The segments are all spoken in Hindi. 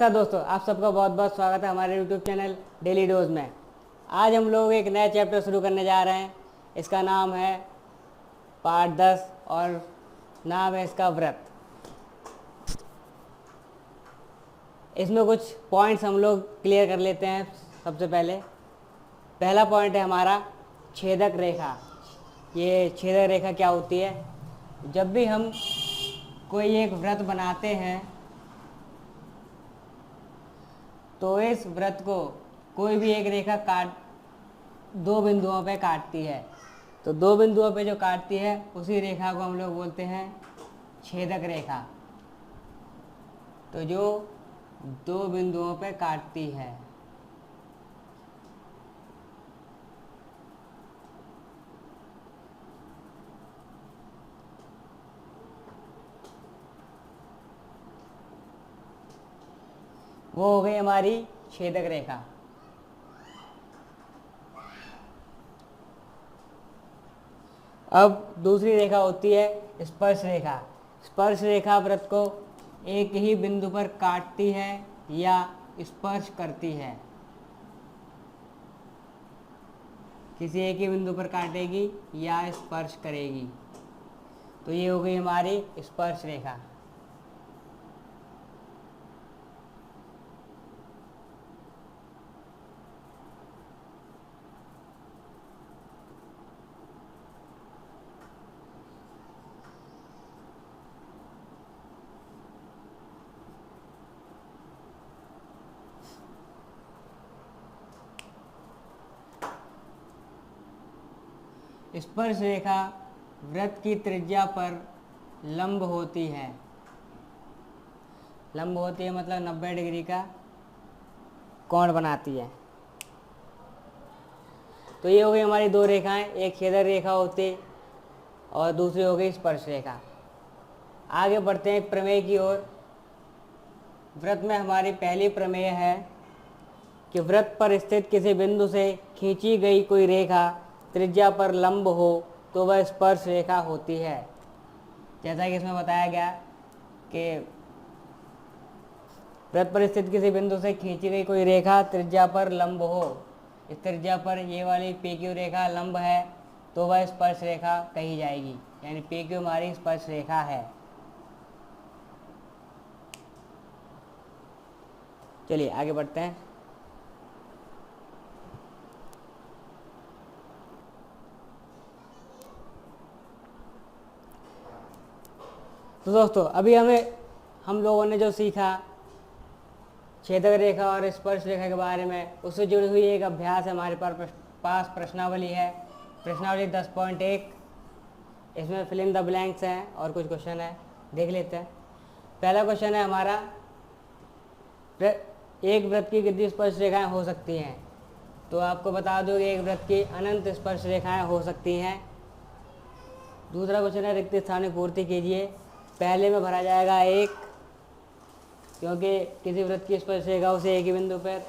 नमस्कार दोस्तों, आप सबका बहुत बहुत स्वागत है हमारे यूट्यूब चैनल डेली डोज में। आज हम लोग एक नया चैप्टर शुरू करने जा रहे हैं। इसका नाम है पार्ट 10 और नाम है इसका व्रत। इसमें कुछ पॉइंट्स हम लोग क्लियर कर लेते हैं। सबसे पहला पॉइंट है हमारा छेदक रेखा। ये छेदक रेखा क्या होती है? जब भी हम कोई एक व्रत बनाते हैं तो इस व्रत को कोई भी एक रेखा दो बिंदुओं पे काटती है। तो दो बिंदुओं पे जो काटती है उसी रेखा को हम लोग बोलते हैं छेदक रेखा। तो जो दो बिंदुओं पे काटती है वो हो गई हमारी छेदक रेखा। अब दूसरी रेखा होती है स्पर्श रेखा। स्पर्श रेखा व्रत को एक ही बिंदु पर काटती है या स्पर्श करती है। किसी एक ही बिंदु पर काटेगी या स्पर्श करेगी। तो ये हो गई हमारी स्पर्श रेखा। स्पर्श रेखा व्रत की त्रिज्या पर लंब होती है। लंब होती है मतलब 90 डिग्री का कोण बनाती है। तो ये हो गई हमारी दो रेखाएं, एक छेदक रेखा होती और दूसरी हो गई स्पर्श रेखा। आगे बढ़ते हैं प्रमेय की ओर। व्रत में हमारी पहली प्रमेय है कि व्रत पर स्थित किसी बिंदु से खींची गई कोई रेखा त्रिज्या पर लंब हो तो वह स्पर्श रेखा होती है। जैसा कि इसमें बताया गया कि व्रत पर स्थित किसी बिंदु से खींची गई कोई रेखा त्रिज्या पर लंब हो, इस त्रिज्या पर ये वाली PQ रेखा लंब है तो वह स्पर्श रेखा कही जाएगी। यानी PQ हमारी स्पर्श रेखा है। चलिए आगे बढ़ते हैं। तो दोस्तों अभी हम लोगों ने जो सीखा छेदक रेखा और स्पर्श रेखा के बारे में, उससे जुड़ी हुई एक अभ्यास है हमारे पास प्रश्नावली है। प्रश्नावली 10.1। इसमें फिल इन द ब्लैंक्स हैं और कुछ क्वेश्चन है, देख लेते हैं। पहला क्वेश्चन है हमारा, एक व्रत की कितनी स्पर्श रेखाएं हो सकती हैं? तो आपको बता दो कि एक व्रत की अनंत स्पर्श रेखाएं हो सकती हैं। दूसरा क्वेश्चन है रिक्त स्थान की पूर्ति कीजिए। पहले में भरा जाएगा 1, क्योंकि किसी व्रत की स्पर्श रेखा उसे एक ही बिंदु पर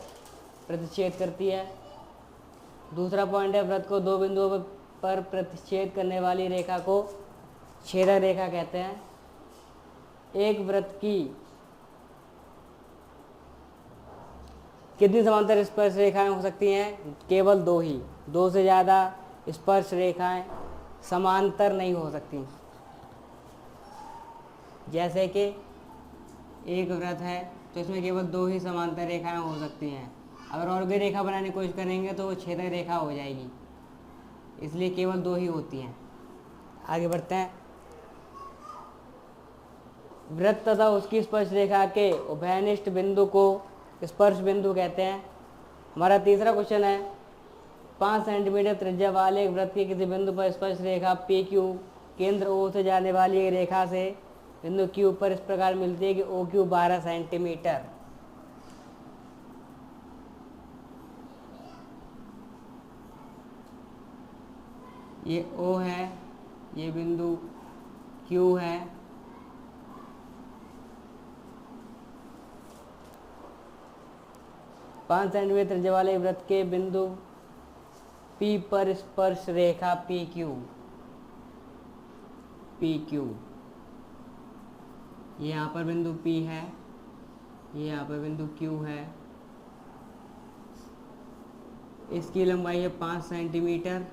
प्रतिच्छेद करती है। दूसरा पॉइंट है व्रत को दो बिंदुओं पर प्रतिच्छेद करने वाली रेखा को छेदक रेखा कहते हैं। एक व्रत की कितनी समांतर स्पर्श रेखाएं हो सकती हैं? केवल दो ही। दो से ज़्यादा स्पर्श रेखाएं समांतर नहीं हो सकती। जैसे कि एक व्रत है तो इसमें केवल दो ही समांतर रेखाएं हो सकती हैं। अगर और भी रेखा बनाने की कोशिश करेंगे तो वो छेदक रेखा हो जाएगी, इसलिए केवल दो ही होती हैं। आगे बढ़ते हैं। व्रत तथा उसकी स्पर्श रेखा के उभयनिष्ठ बिंदु को स्पर्श बिंदु कहते हैं। हमारा तीसरा क्वेश्चन है, 5 सेंटीमीटर त्रिज्या वाले एक व्रत के किसी बिंदु पर स्पर्श रेखा PQ केंद्र O से जाने वाली एक रेखा से बिंदु Q पर इस प्रकार मिलती है कि OQ 12 सेंटीमीटर। ये O है, ये बिंदु Q है। पाँच सेंटीमीटर त्रिज्या वाले व्रत के बिंदु P पर स्पर्श रेखा PQ ये यहाँ पर बिंदु P है ये यहाँ पे बिंदु Q है, इसकी लंबाई है 5 सेंटीमीटर।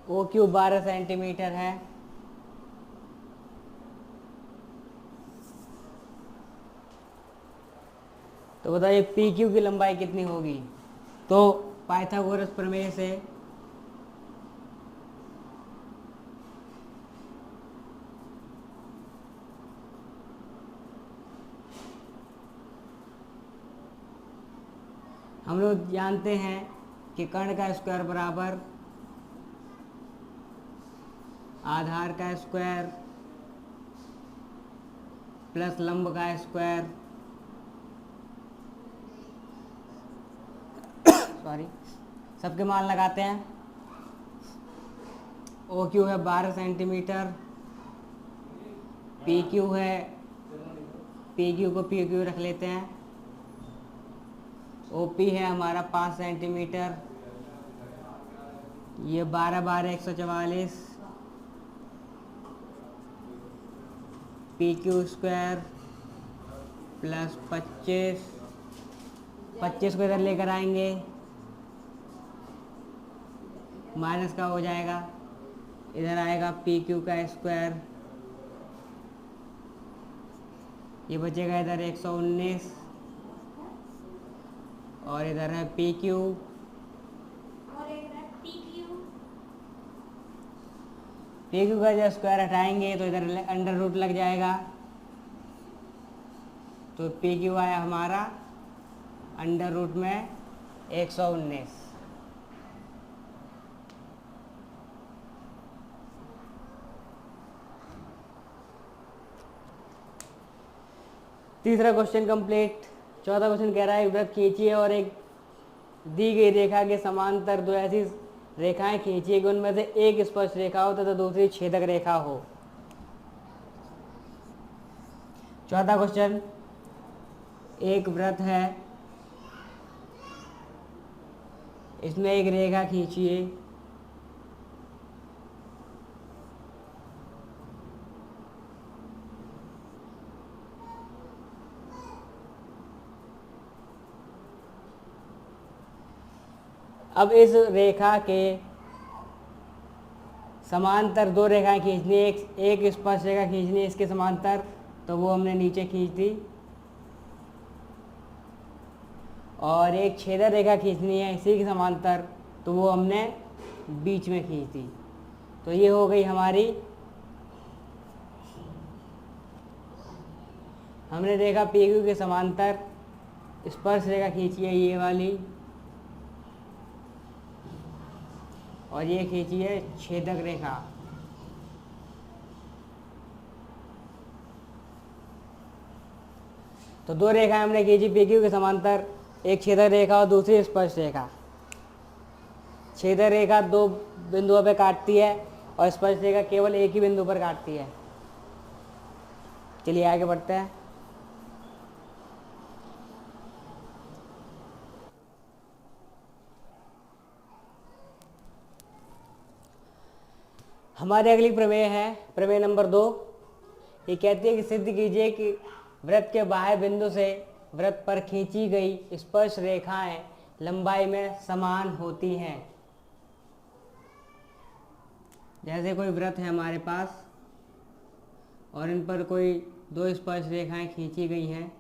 OQ 12 सेंटीमीटर है। तो बताइए PQ की लंबाई कितनी होगी। तो पाइथागोरस प्रमेय से हम लोग जानते हैं कि कर्ण का स्क्वायर बराबर आधार का स्क्वायर प्लस लंब का स्क्वायर, सॉरी, सबके मान लगाते हैं। OQ है 12 सेंटीमीटर, PQ है, PQ को PQ रख लेते हैं। OP है हमारा 5 सेंटीमीटर, ये 12 12 144, PQ स्क्वायर प्लस 25, 25 को इधर लेकर आएंगे, माइनस का हो जाएगा, इधर आएगा PQ का स्क्वायर, ये बचेगा इधर 119, और इधर है PQ, PQ का जब स्क्वायर हटाएंगे तो इधर अंडर रूट लग जाएगा, तो PQ आया हमारा अंडर रूट में 119। तीसरा क्वेश्चन कंप्लीट। चौथा क्वेश्चन कह रहा है वृत्त खींचिए और एक दी गई रेखा के समांतर दो ऐसी रेखाएं खींचिए कि उनमें से एक स्पर्श रेखा हो तथा दूसरी छेदक रेखा हो। चौथा क्वेश्चन, एक वृत्त है, इसमें एक रेखा खींचिए, अब इस रेखा के समांतर दो रेखाएं खींचनी, एक स्पर्श रेखा खींचनी है इसके समांतर, तो वो हमने नीचे खींच दी, और एक छेदक रेखा खींचनी है इसी के समांतर, तो वो हमने बीच में खींच दी। तो ये हो गई हमारी, हमने देखा PQ के समांतर स्पर्श रेखा खींची है ये वाली, और ये खींची है छेदक रेखा। तो दो रेखा हमने खींची PQ के समांतर, एक छेदक रेखा और दूसरी स्पर्श रेखा। छेदक रेखा दो बिंदुओं पर काटती है और स्पर्श रेखा केवल एक ही बिंदु पर काटती है। चलिए आगे बढ़ते हैं। हमारी अगली प्रमेय है प्रमेय नंबर 2। ये कहती है कि सिद्ध कीजिए कि वृत्त के बाह्य बिंदु से वृत्त पर खींची गई स्पर्श रेखाएं लंबाई में समान होती हैं। जैसे कोई वृत्त है हमारे पास और इन पर कोई दो स्पर्श रेखाएं खींची गई हैं,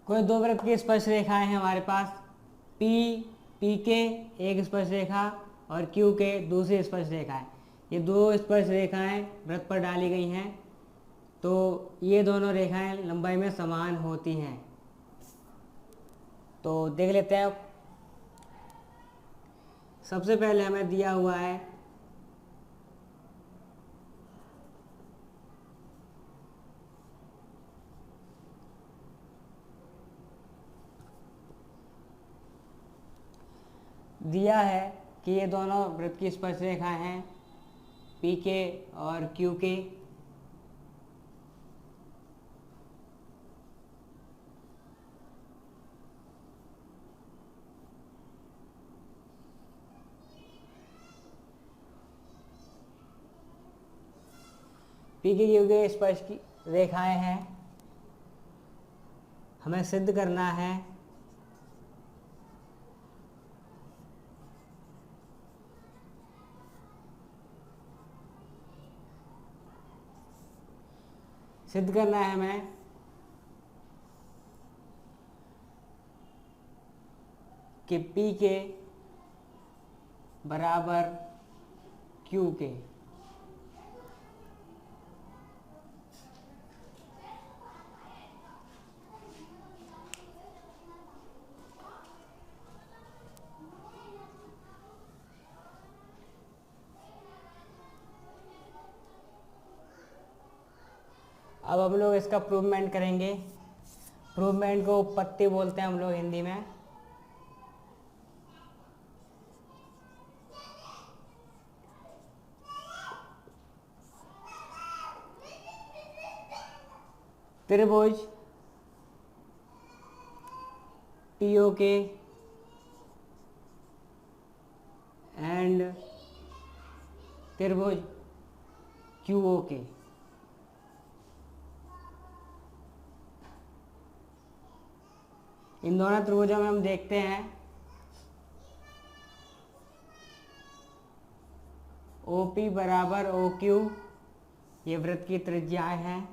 कोई दो वृत्त की स्पर्श रेखाएं हैं हमारे पास, P के एक स्पर्श रेखा और Q के दूसरी स्पर्श रेखा है। ये दो स्पर्श रेखाएं वृत्त पर डाली गई हैं, तो ये दोनों रेखाएं लंबाई में समान होती हैं। तो देख लेते हैं। सबसे पहले हमें दिया हुआ है कि ये दोनों वृत्त की स्पर्श रेखाएं हैं, पी के और क्यू के। पी के क्यू के स्पर्श की रेखाएं हैं। हमें सिद्ध करना है हमें कि पी के बराबर क्यू के। अब हम लोग इसका प्रूवमेंट करेंगे। प्रूवमेंट को उत्पत्ति बोलते हैं हम लोग हिंदी में। त्रिभुज पीओ के एंड त्रिभुज क्यूओ के इन दोनों त्रिभुजों में हम देखते हैं OP बराबर OQ, ये वृत्त की त्रिज्याएं हैं।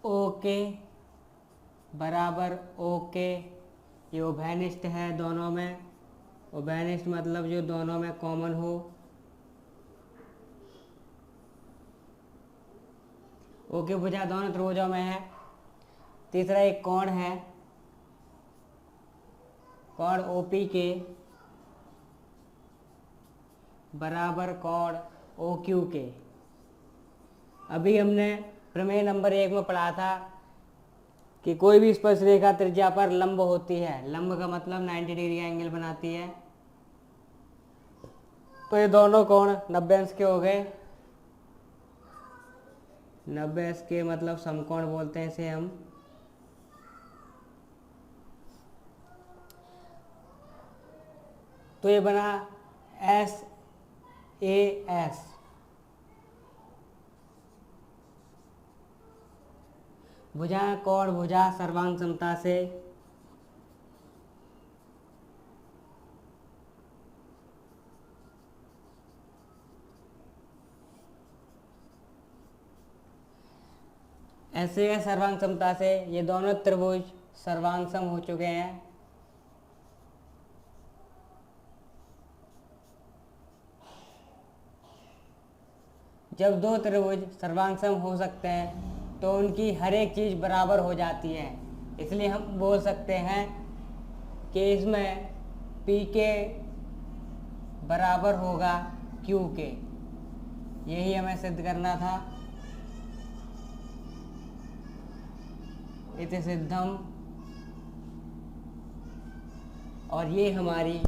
ओके बराबर ओके, ये उभयनिष्ठ है दोनों में। उभयनिष्ठ मतलब जो दोनों में कॉमन हो। ओके भुजा दोनों त्रिभुजों में है। तीसरा एक कोण है, कोण ओपी के बराबर कोण OQ के। अभी हमने प्रमेय नंबर 1 में पढ़ा था कि कोई भी स्पर्श रेखा त्रिज्या पर लंब होती है। लंब का मतलब 90 डिग्री का एंगल बनाती है। तो ये दोनों कोण 90 अंश के हो गए। 90 अंश के मतलब समकोण बोलते हैं इसे हम। तो ये बना SAS। भुजा कोण भुजा सर्वांग समता से ऐसे है। सर्वांग समता से ये दोनों त्रिभुज सर्वांग सम हो चुके हैं। जब दो त्रिभुज सर्वांग सम हो सकते हैं तो उनकी हर एक चीज़ बराबर हो जाती है। इसलिए हम बोल सकते हैं कि इसमें पी के बराबर होगा क्यू के। यही हमें सिद्ध करना था। इति सिद्धम। और ये हमारी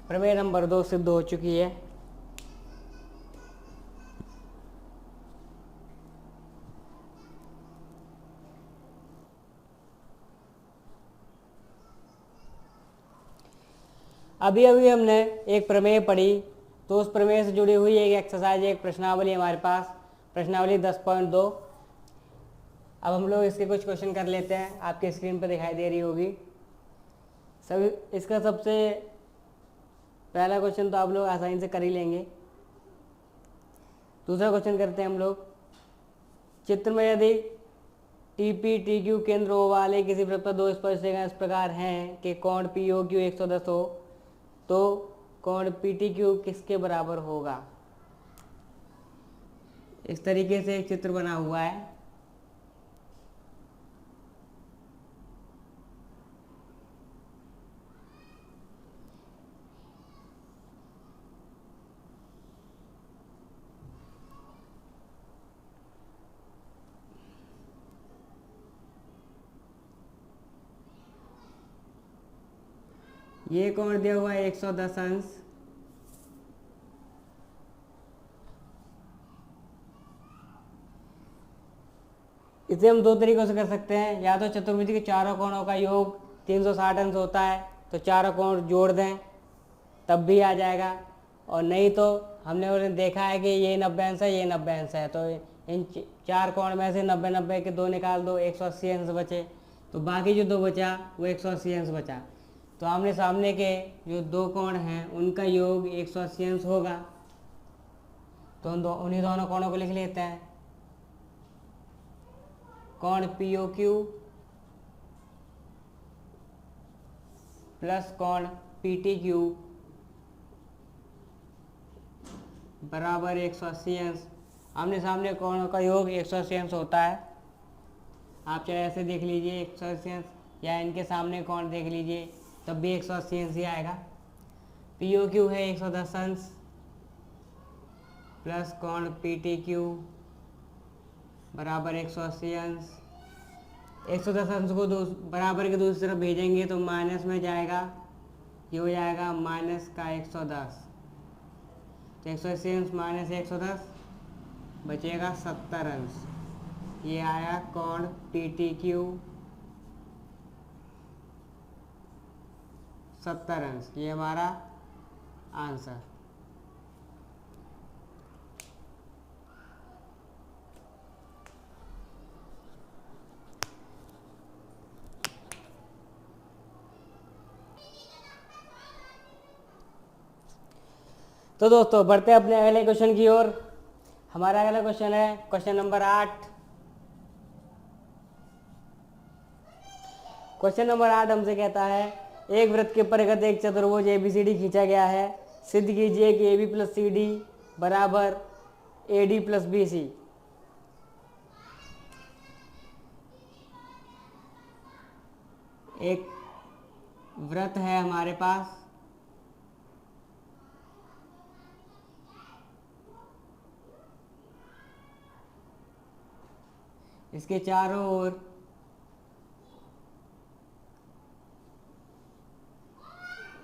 प्रमेय नंबर 2 सिद्ध हो चुकी है। अभी अभी हमने एक प्रमेय पढ़ी, तो उस प्रमेय से जुड़ी हुई एक एक्सरसाइज, एक प्रश्नावली हमारे पास, प्रश्नावली 10.2। अब हम लोग इसके कुछ क्वेश्चन कर लेते हैं। आपकी स्क्रीन पर दिखाई दे रही होगी। इसका सबसे पहला क्वेश्चन तो आप लोग आसानी से कर ही लेंगे। दूसरा क्वेश्चन करते हैं हम लोग। चित्र में यदि टीपी टीक्यू केंद्र ओ वाले किसी वृत्त पर दो स्पर्शरेखाएं इस प्रकार हैं कि कोण पी ओ क्यू 110 हो, तो कोण पी टी क्यू किसके बराबर होगा। इस तरीके से एक चित्र बना हुआ है। ये कोण दिया हुआ है 110 अंश। इसे हम दो तरीकों से कर सकते हैं, या तो चतुर्भुज के चारों कोणों का योग 360 अंश होता है तो चारों कोण जोड़ दें तब भी आ जाएगा, और नहीं तो हमने देखा है कि ये 90 अंश है, ये 90 अंश है, तो इन चार कोण में से 90-90 के दो निकाल दो, 180 अंश बचे, तो बाकी जो दो बचा वो 180 अंश बचा। तो आमने सामने के जो दो कोण हैं उनका योग 180 अंश होगा, तो उन्हीं दोनों कोणों को लिख लेते हैं। कोण पी ओ क्यू प्लस कोण पी टी क्यू बराबर 180 अंश। आमने सामने कोणों का योग 180 अंश होता है। आप चाहे ऐसे देख लीजिए 180 अंश, या इनके सामने कोण देख लीजिए तब भी 180 अंश ही आएगा। पी ओ क्यू है 110 अंश प्लस कोण पी टी क्यू बराबर 180 अंश। 110 अंश को बराबर के दूसरी तरफ भेजेंगे तो माइनस में जाएगा, ये हो जाएगा माइनस का 110, तो 180 अंश माइनस 110 बचेगा 70 अंश। ये आया कोण पी टी क्यू 70 अंश, ये हमारा आंसर। तो दोस्तों बढ़ते हैं अपने अगले क्वेश्चन की ओर। हमारा अगला क्वेश्चन है क्वेश्चन नंबर 8। क्वेश्चन नंबर 8 हमसे कहता है एक वृत्त के परिघ एक चतुर्भुज ABCD खींचा गया है, सिद्ध कीजिए कि AB प्लस CD बराबर AD प्लस BC। एक वृत्त है हमारे पास, इसके चारों ओर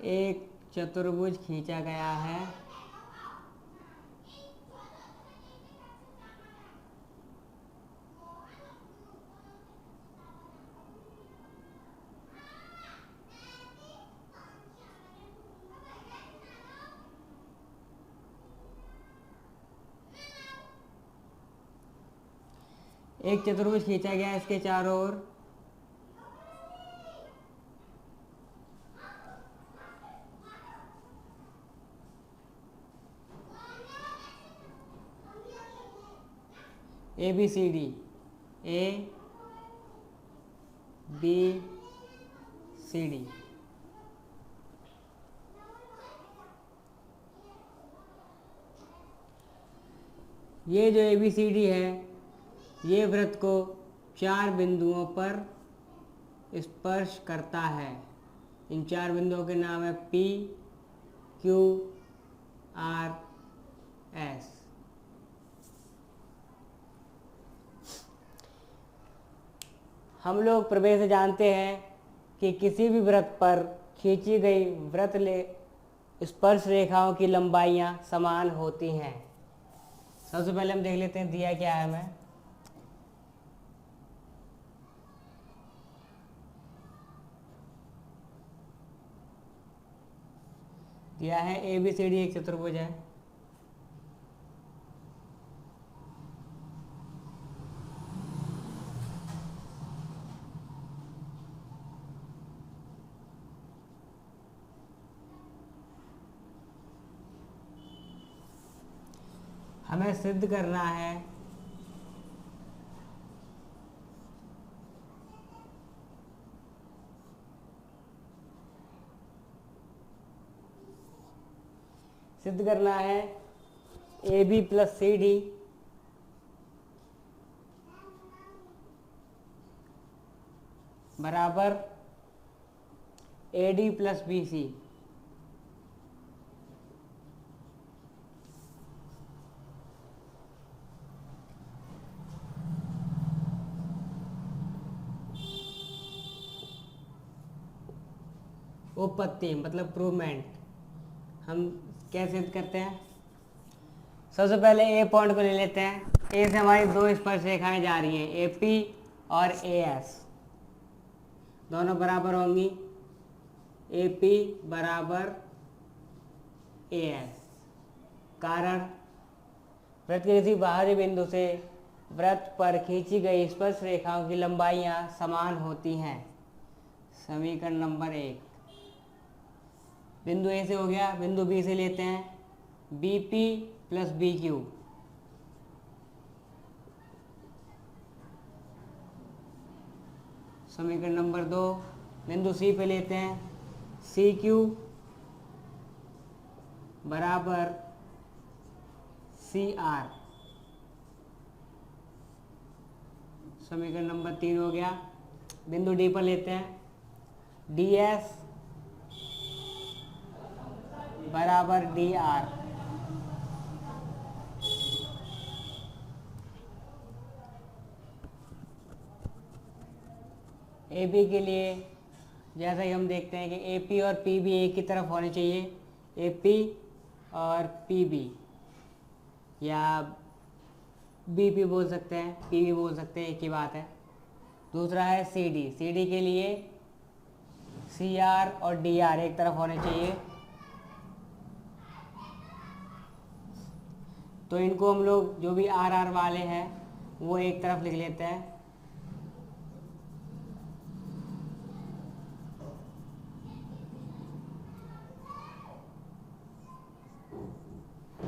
एक चतुर्भुज खींचा गया है। एक चतुर्भुज खींचा गया है, इसके चारों ओर ABCD, ABCD। ये जो ABCD है ये वृत्त को चार बिंदुओं पर स्पर्श करता है। इन चार बिंदुओं के नाम है P, Q, R, S। हम लोग प्रवेश से जानते हैं कि किसी भी वृत्त पर खींची गई वृत्त स्पर्श रेखाओं की लंबाइयां समान होती हैं। सबसे पहले हम देख लेते हैं दिया क्या है हमें। दिया है ABCD एक चतुर्भुज है, हमें सिद्ध करना है A B plus C D बराबर A D plus B C. उपपत्ति मतलब प्रूवमेंट हम कैसे करते हैं? सबसे पहले ए पॉइंट को ले लेते हैं। ए से हमारी दो स्पर्श रेखाएं जा रही हैं, ए पी और ए एस, दोनों बराबर होंगी। ए पी बराबर ए एस। कारण वृत्त के किसी बाहरी बिंदु से वृत्त पर खींची गई स्पर्श रेखाओं की लंबाइयां समान होती हैं। समीकरण नंबर 1। बिंदु ए से हो गया, बिंदु बी से लेते हैं B P plus B Q. समीकरण नंबर 2। बिंदु सी पे लेते हैं सी क्यू बराबर सी आर। समीकरण नंबर 3 हो गया। बिंदु डी पर लेते हैं डी एस बराबर डी आर। ए बी के लिए जैसा कि हम देखते हैं कि ए पी और पी बी एक की तरफ होने चाहिए, ए पी और पी बी, या बी पी बोल सकते हैं, पी बी बोल सकते हैं, एक ही बात है। दूसरा है सी डी। सी डी के लिए सी आर और डी आर एक तरफ होने चाहिए। तो इनको हम लोग जो भी आर आर वाले हैं वो एक तरफ लिख लेते हैं।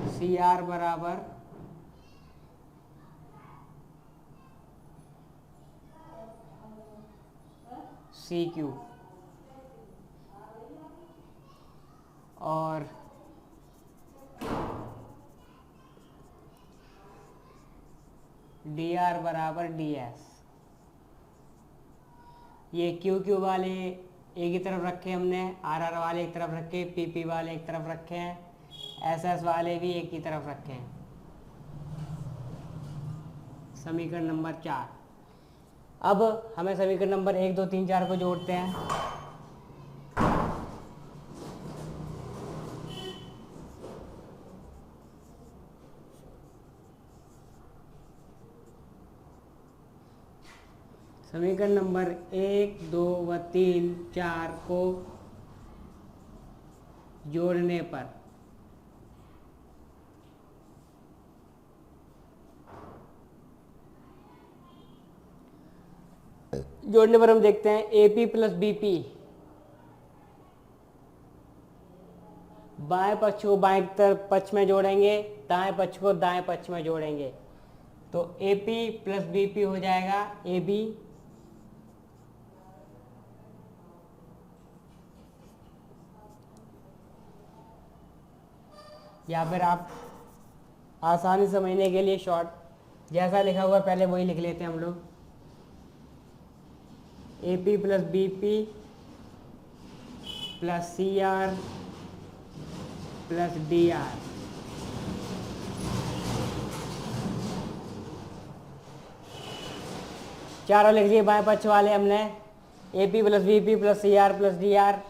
सी आर बराबर सी क्यू और डी आर बराबर डी एस। ये क्यू क्यू वाले एक ही तरफ रखे हमने, आर आर वाले एक तरफ रखे, पी पी वाले एक तरफ रखे हैं, एस एस वाले भी एक ही तरफ रखे हैं। समीकरण नंबर 4। अब हमें समीकरण नंबर 1 2 3 4 को जोड़ते हैं। समीकरण नंबर 1 2 व 3 4 को जोड़ने पर हम देखते हैं A P plus B P, बाएं पक्ष को बाएं तरफ पक्ष में जोड़ेंगे, दाएं पक्ष को दाएं पक्ष में जोड़ेंगे, तो A P plus B P हो जाएगा ए बी या फिर आप आसानी समझने के लिए शॉर्ट जैसा लिखा हुआ पहले वही लिख लेते हैं हम लोग, A P plus B P plus C R plus D R. चारों लिख लिए बाएं पक्ष वाले हमने, A P plus B P plus C R plus D R.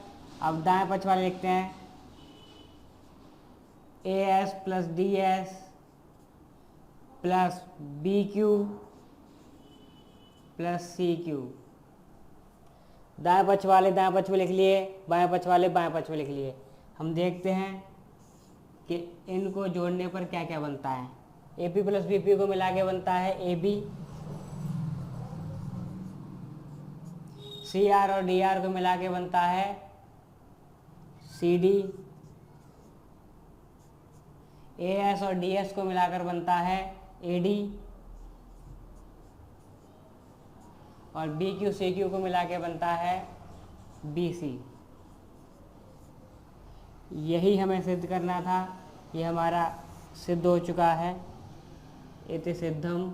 अब दाएं पक्ष वाले लिखते हैं A S plus D S plus B Q plus C Q. दाएं पक्ष वाले दाएं पक्ष में लिख लिए, बाएं पक्ष वाले बाएं पक्ष में लिख लिए। हम देखते हैं कि इनको जोड़ने पर क्या क्या बनता है। A P plus B P को मिला के बनता है ए बी, सी आर और डी आर को मिला के बनता है सी डी, ए एस और डी एस को मिलाकर बनता है ए डी, और बी क्यू सी क्यू को मिला के बनता है बी सी। यही हमें सिद्ध करना था, ये हमारा सिद्ध हो चुका है। इति सिद्धम।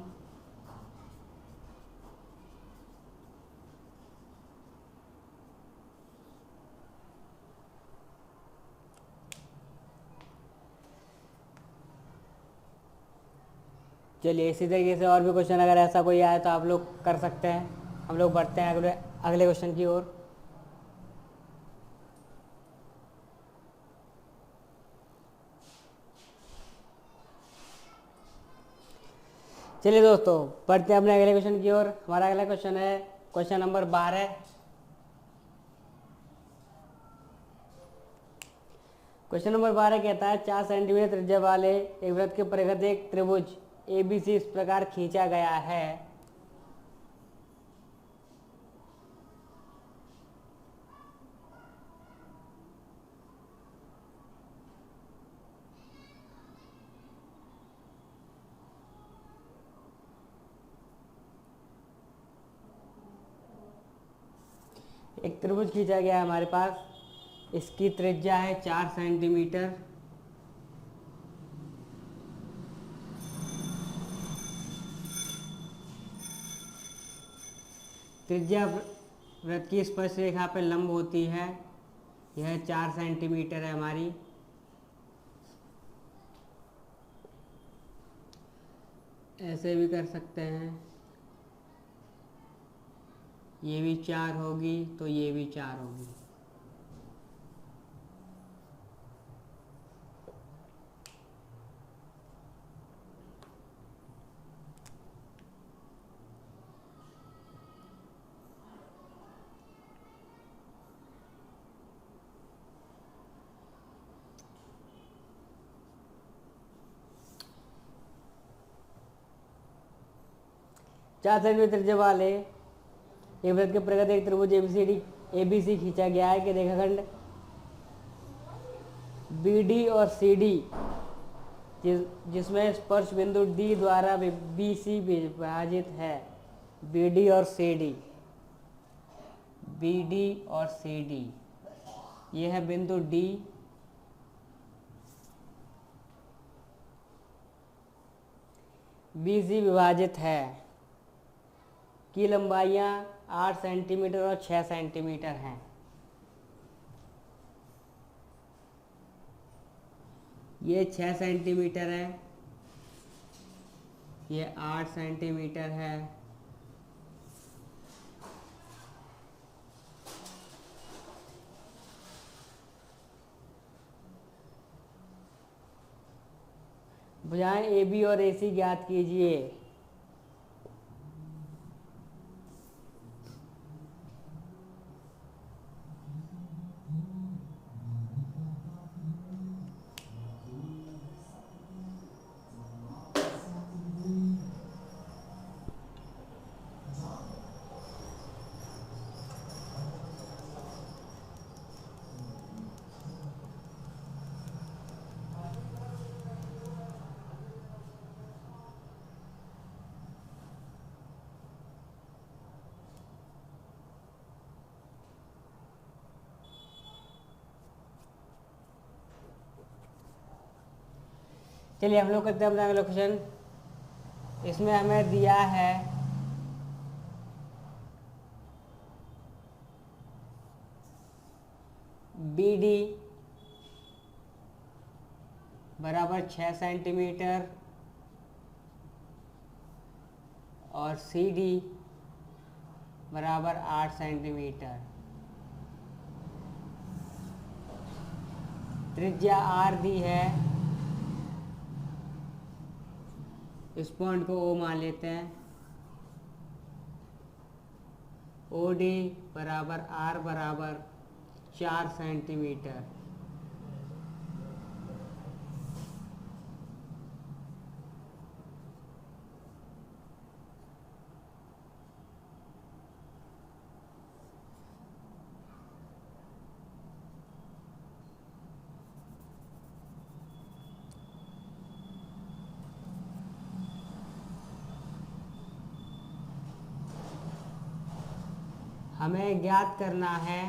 चलिए इसी तरीके से और भी क्वेश्चन अगर ऐसा कोई आए तो आप लोग कर सकते हैं। हम लोग बढ़ते हैं अगले अगले क्वेश्चन की ओर। चलिए दोस्तों बढ़ते हैं अपने अगले क्वेश्चन की ओर। हमारा अगला क्वेश्चन है क्वेश्चन नंबर 12। क्वेश्चन नंबर 12 कहता है 4 सेंटीमीटर त्रिज्या वाले एक वृत्त के परिघ एक त्रिभुज ABC इस प्रकार खींचा गया है। एक त्रिभुज खींचा गया है हमारे पास, इसकी त्रिज्या है 4 सेंटीमीटर। त्रिज्या वृत्त की स्पर्श रेखा पर लंब होती है, यह 4 सेंटीमीटर है हमारी। ऐसे भी कर सकते हैं, ये भी 4 होगी तो ये भी 4 होगी। चार सेंटीमीटर त्रिज्या वाले एक वृत्त के परिघ एक त्रिभुज ABC खींचा गया है कि रेखाखंड BD और CD जिसमें स्पर्श बिंदु D द्वारा BC विभाजित है। BD और CD, BD और CD, यह है बिंदु D। BC विभाजित है की लंबाइयाँ 8 सेंटीमीटर और 6 सेंटीमीटर हैं। ये 6 सेंटीमीटर है, ये 8 सेंटीमीटर है। भुजाएं AB और AC ज्ञात कीजिए। चलिए हम लोग करते हैं अपना अगला क्वेश्चन। इसमें हमें दिया है BD बराबर 6 सेंटीमीटर और CD बराबर 8 सेंटीमीटर। त्रिज्या R दी है, इस पॉइंट को O मान लेते हैं। OD बराबर R बराबर 4 सेंटीमीटर। हमें ज्ञात करना है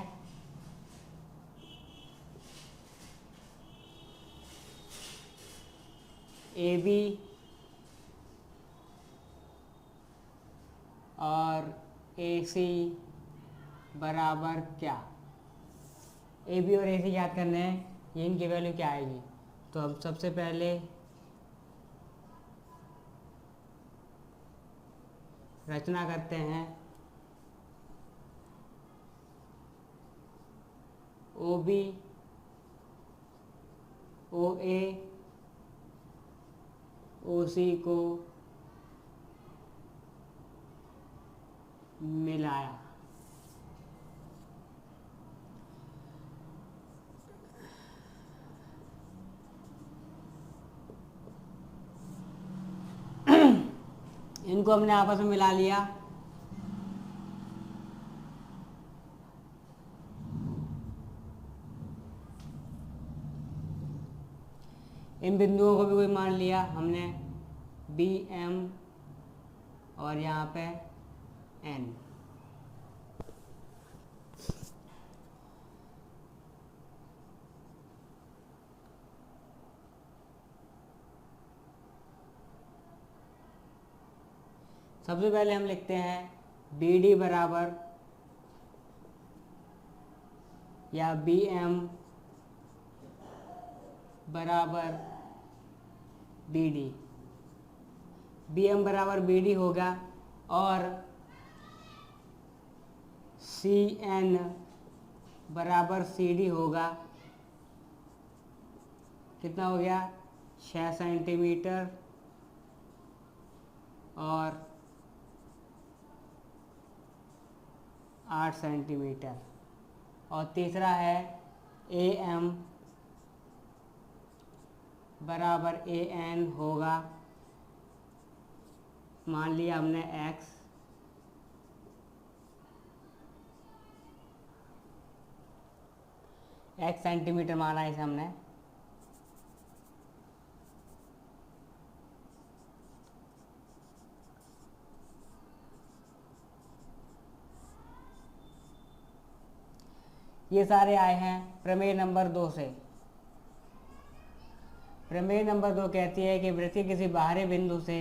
ए बी और ए सी बराबर क्या। ए बी और ए सी याद करने हैं, ये इनकी वैल्यू क्या आएगी। तो हम सबसे पहले रचना करते हैं। ओ बी ओ ए ओ सी को मिलाया। इनको हमने आपस में मिला लिया। इन बिंदुओं को भी कोई मान लिया हमने बी एम और यहाँ पे एन। सबसे पहले हम लिखते हैं बी डी बराबर या बी एम बराबर बी डी। बी एम बराबर बी डी होगा और सी एन बराबर सी डी होगा। कितना हो गया? 6 सेंटीमीटर और 8 सेंटीमीटर। और तीसरा है ए एम बराबर ए एन होगा, मान लिया हमने x। x सेंटीमीटर माना है इसे हमने। ये सारे आए हैं प्रमेय नंबर 2 से। प्रमेय नंबर 2 कहती है कि वृत्त के किसी बाहरी बिंदु से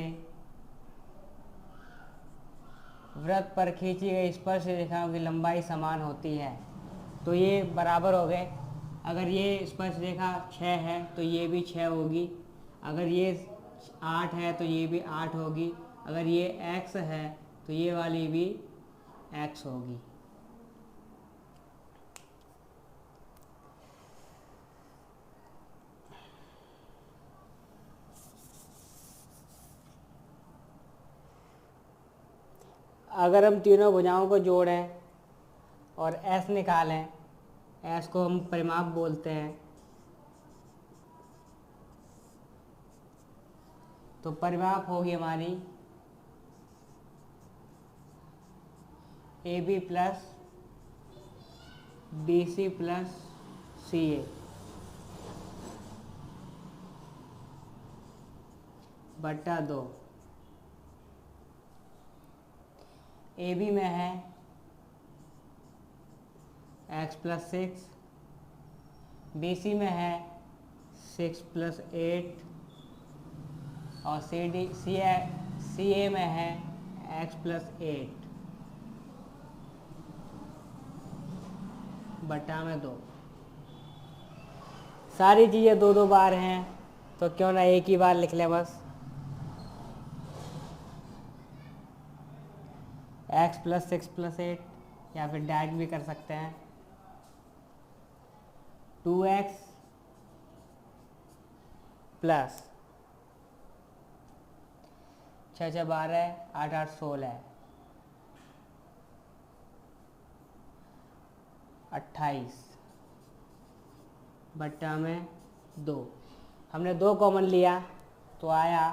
वृत्त पर खींची गई स्पर्श रेखाओं की लंबाई समान होती है। तो ये बराबर हो गए। अगर ये स्पर्श रेखा 6 है तो ये भी 6 होगी, अगर ये 8 है तो ये भी 8 होगी, अगर ये x है तो ये वाली भी x होगी। अगर हम तीनों भुजाओं को जोड़ें और S निकालें, S को हम परिमाप बोलते हैं, तो परिमाप होगी हमारी A B plus B C plus C A बट्टा 2। ए बी में है x प्लस 6, बी सी में है 6 प्लस 8 और सी ए में है x प्लस 8 बटा में 2। सारी चीज़ें 2-2 बार हैं तो क्यों ना एक ही बार लिख लें बस। x प्लस 6 प्लस 8 या फिर डायरेक्ट भी कर सकते हैं 2x प्लस 6 6 12 8 8 16 28 बट्टा में 2। हमने 2 कॉमन लिया तो आया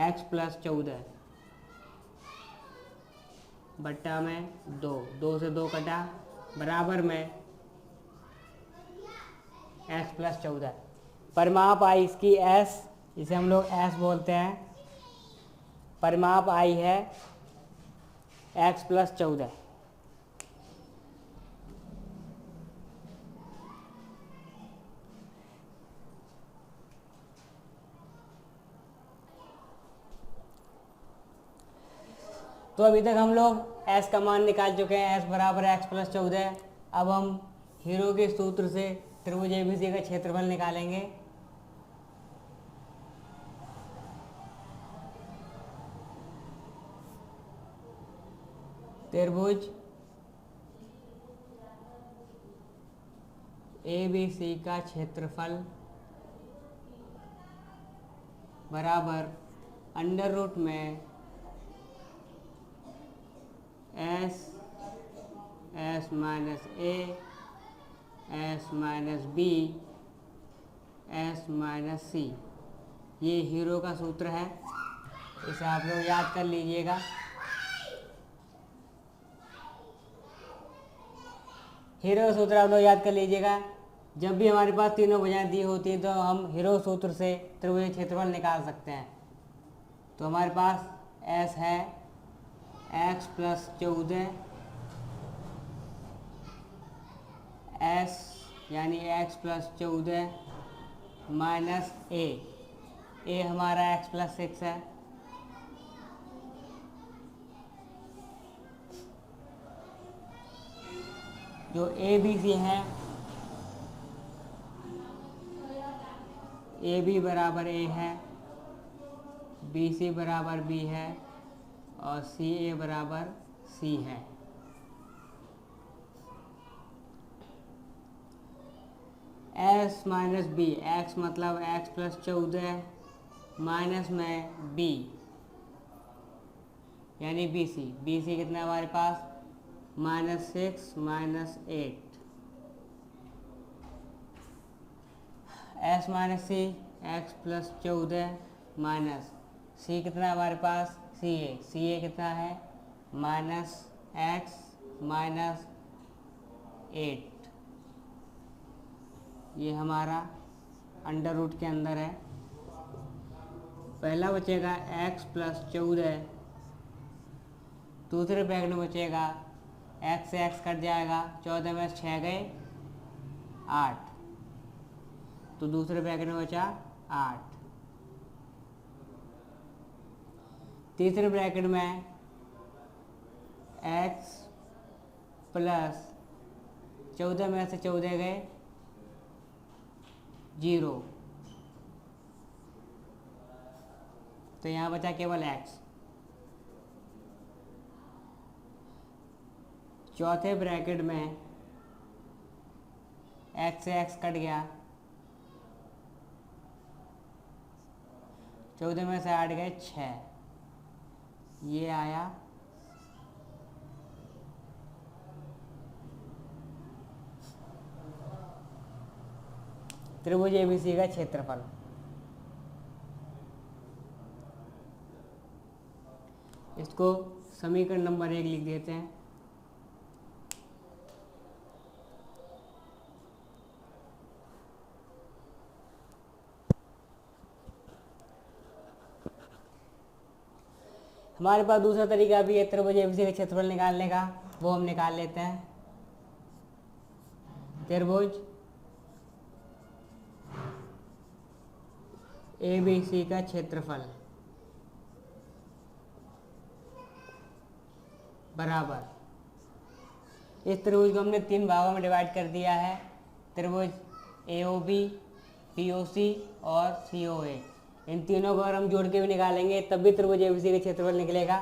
x प्लस 14 बट्टा में 2। 2 से 2 कटा बराबर में x प्लस 14। परिमाप आई इसकी s, इसे हम लोग s बोलते हैं। परिमाप आई है x+14। तो अभी तक हम लोग s का मान निकाल चुके हैं, s बराबर x+14। अब हम हीरो के सूत्र से त्रिभुज ABC का क्षेत्रफल निकालेंगे। त्रिभुज ABC का क्षेत्रफल बराबर अंडर रूट में s minus a s minus b s minus c। ये हीरो का सूत्र है, इसे आप लोग याद कर लीजिएगा। हीरो का सूत्र आप लोग याद कर लीजिएगा। जब भी हमारे पास तीनों भुजाएं दी होती हैं तो हम हीरो सूत्र से त्रिभुज क्षेत्रफल निकाल सकते हैं। तो हमारे पास s है x+14, s यानी x+14 माइनस a हमारा x+6 है, जो ABC है AB बराबर A है, BC बराबर B है और CA बराबर C है। S माइनस B, x मतलब x+14 माइनस में B यानी BC कितना है हमारे पास -6 minus 8। s minus C x+14 minus C कितना है हमारे पास CA कितना है -x माइनस 8। ये हमारा अंडर रूट के अंदर है। पहला बचेगा x+14, दूसरे ब्रैकेट में बचेगा x से x कट जाएगा, 14 में 6 गए 8, तो दूसरे ब्रैकेट में बचा 8। तीसरे ब्रैकेट में x प्लस 14 में से 14 गए 0, तो यहाँ बचा केवल x। चौथे ब्रैकेट में x से x कट गया, 14 में से 8 गए 6, ये आया त्रिभुज ABC का क्षेत्रफल। इसको समीकरण नंबर 1 लिख देते हैं। हमारे पास दूसरा तरीका भी है त्रिभुज ABC का क्षेत्रफल निकालने का, वो हम निकाल लेते हैं। त्रिभुज ABC का क्षेत्रफल बराबर, इस त्रिभुज को हमने 3 भागों में डिवाइड कर दिया है, त्रिभुज AOB, POC और COA। इन तीनों को अगर हम जोड़ के भी निकालेंगे तब भी त्रिभुज ABC का क्षेत्रफल निकलेगा।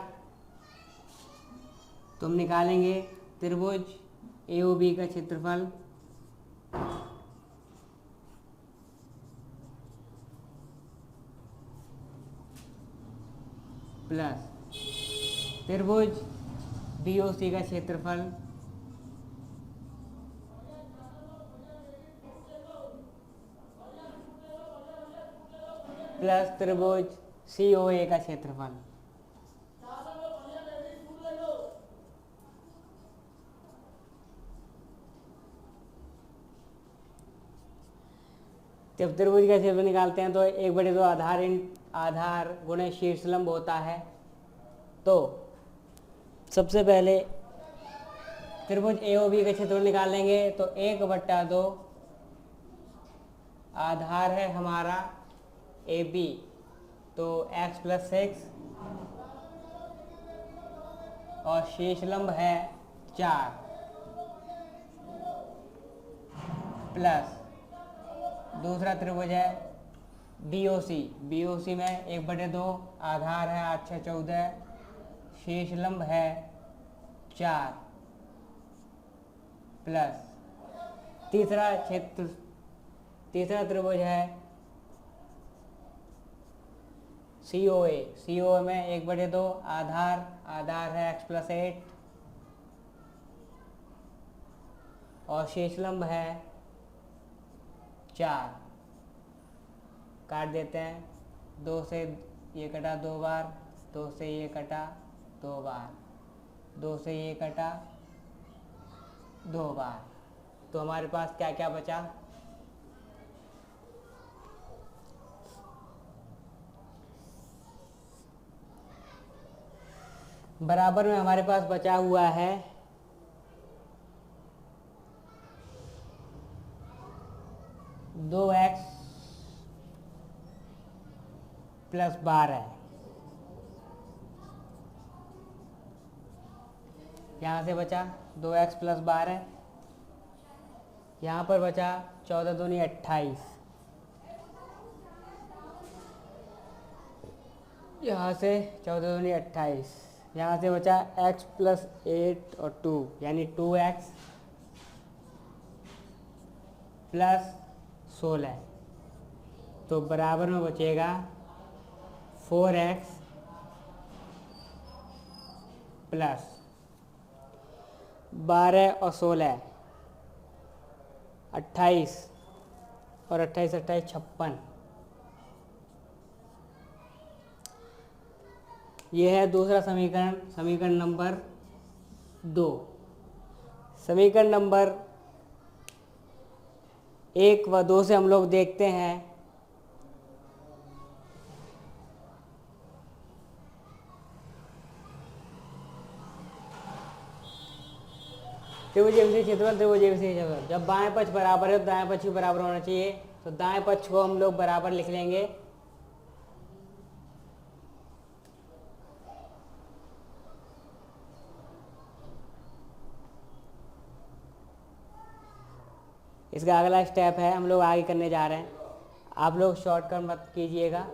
तो हम निकालेंगे त्रिभुज AOB का क्षेत्रफल प्लस त्रिभुज BOC का क्षेत्रफल प्लस त्रिभुज COA का क्षेत्रफल। जब त्रिभुज का क्षेत्रफल निकालते हैं तो 1/2 आधार गुणे शीर्ष लंब होता है। तो सबसे पहले त्रिभुज AOB का क्षेत्रफल निकाल लेंगे। तो 1/2 आधार है हमारा AB, तो x + 6 और शेष लंब है 4 प्लस दूसरा त्रिभुज है BOC में 1/2 आधार है 8 × 6 = 14, शेष लंब है 4 प्लस तीसरा त्रिभुज है COA में 1/2 आधार है x + 8 और शेष लंब है 4। काट देते हैं, 2 से ये कटा 2 बार, 2 से ये कटा 2 बार, 2 से ये कटा 2 बार। तो हमारे पास क्या क्या बचा? बराबर में हमारे पास बचा हुआ है 2x + 12। यहाँ से बचा 2x + 12, यहाँ पर बचा 14 दूनी 28, यहाँ से 14 दूनी 28, यहाँ से बचा x + 8 और 2 यानी 2x + 16। तो बराबर में बचेगा 4x + 12 और 16 28 और 28 56। यह है दूसरा समीकरण नंबर 2। समीकरण नंबर 1 व 2 से हम लोग देखते हैं त्रिभुज ABC क्षेत्रफल। जब बाएं पक्ष बराबर है तो दाएं पक्ष भी बराबर होना चाहिए। तो दाएं पक्ष को हम लोग बराबर लिख लेंगे। इसका अगला स्टेप है, हम लोग आगे करने जा रहे हैं। आप लोग शॉर्टकट मत कीजिएगा,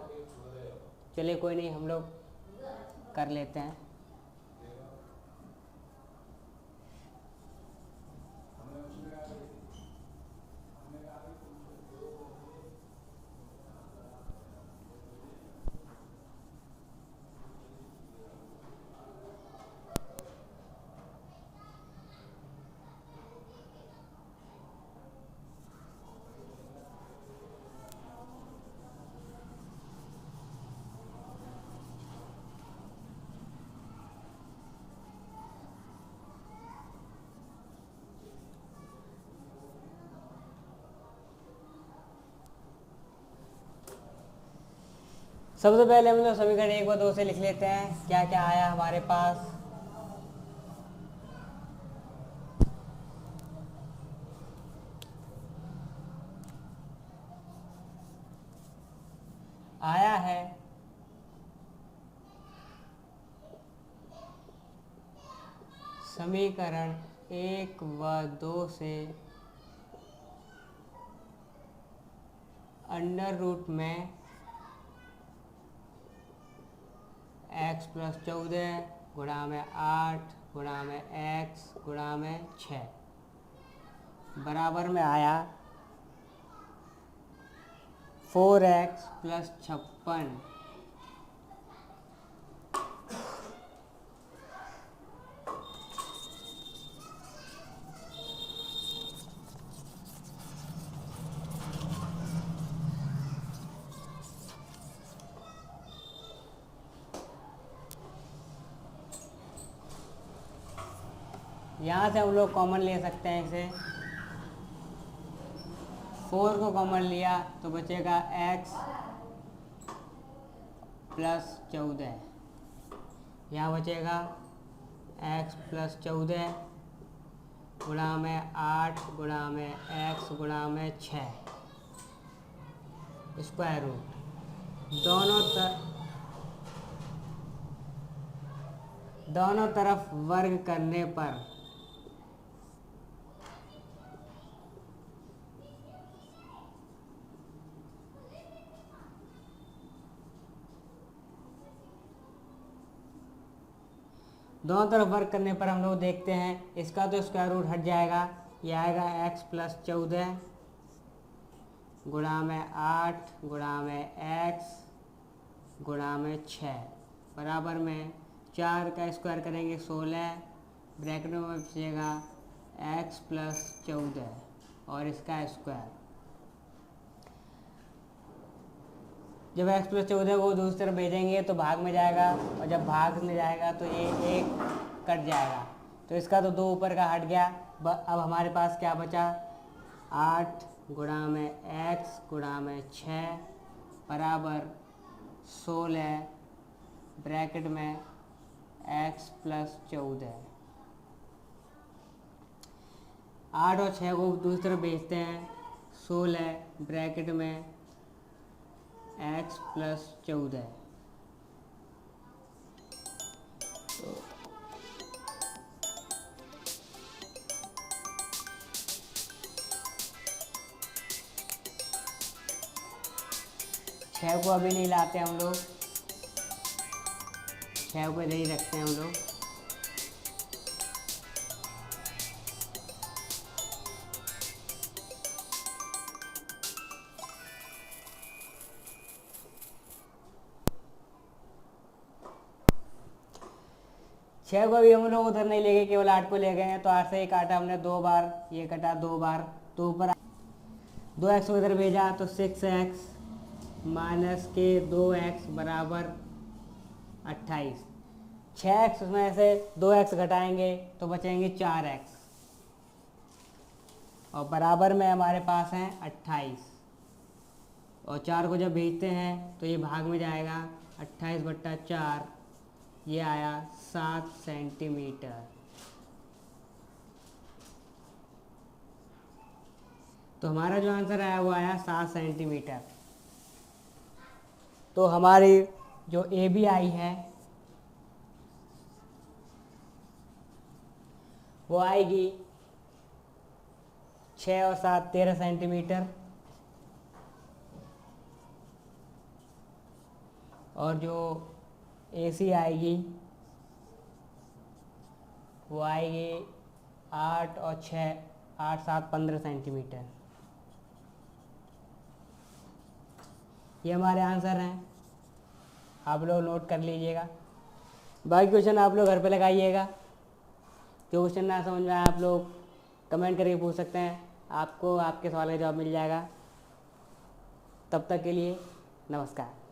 चलिए कोई नहीं, हम लोग कर लेते हैं। सबसे पहले हम लोग समीकरण 1 व 2 से लिख लेते हैं क्या क्या आया हमारे पास। आया है समीकरण 1 व 2 से √ में x + 14 गुणा में 8 गुणा में x गुणा में 6 बराबर में आया 4x + 56। यहाँ से हम लोग कॉमन ले सकते हैं इसे। 4 को कॉमन लिया तो बचेगा x + 14, यहाँ बचेगा एक्स प्लस 14 गुणा में 8 गुणा में एक्स गुणा में 6 स्क्वायर रूट। दोनों तरफ वर्ग करने पर हम लोग देखते हैं, इसका तो स्क्वायर रूट हट जाएगा, ये आएगा एक्स प्लस 14 गुणा में 8 गुणा में एक्स गुणा में 6 बराबर में 4 का स्क्वायर करेंगे 16, ब्रैकेट में बचेगा एक्स प्लस 14 और इसका स्क्वायर। जब एक्स प्लस 14 को दूसरी तरफ भेजेंगे तो भाग में जाएगा, और जब भाग में जाएगा तो ये एक कट जाएगा, तो इसका तो 2 ऊपर का हट गया। अब हमारे पास क्या बचा, 8 गुणा में एक्स गुणा में 6 बराबर 16 ब्रैकेट में एक्स प्लस 14। 8 और 6 को दूसरी तरफ भेजते हैं, 16 ब्रैकेट में एक्स प्लस 14। तो 6 को अभी नहीं लाते हम लोग, 6 को इधर ही रखते हैं हम लोग। छः को भी हम लोग उधर नहीं ले गए, केवल 8 को ले गए हैं, तो 8 से ये काटा हमने 2 बार, ये कटा 2 बार, तो ऊपर 2x को इधर भेजा तो 6x माइनस के 2x बराबर 28। 6x में से 2x घटाएंगे तो बचेंगे 4x, और बराबर में हमारे पास है 28, और 4 को जब भेजते हैं तो ये भाग में जाएगा, 28/4 ये आया 7 सेंटीमीटर। तो हमारा जो आंसर आया वो आया 7 सेंटीमीटर। तो हमारी जो ABI है वो आएगी 6 और 7 13 सेंटीमीटर, और जो AC आएगी वो आएगी 8 और 6 8 7 15 सेंटीमीटर। ये हमारे आंसर हैं, आप लोग नोट कर लीजिएगा। बाकी क्वेश्चन आप लोग घर पे लगाइएगा, जो क्वेश्चन ना समझ में आए आप लोग कमेंट करके पूछ सकते हैं, आपको आपके सवाल का जवाब मिल जाएगा। तब तक के लिए नमस्कार।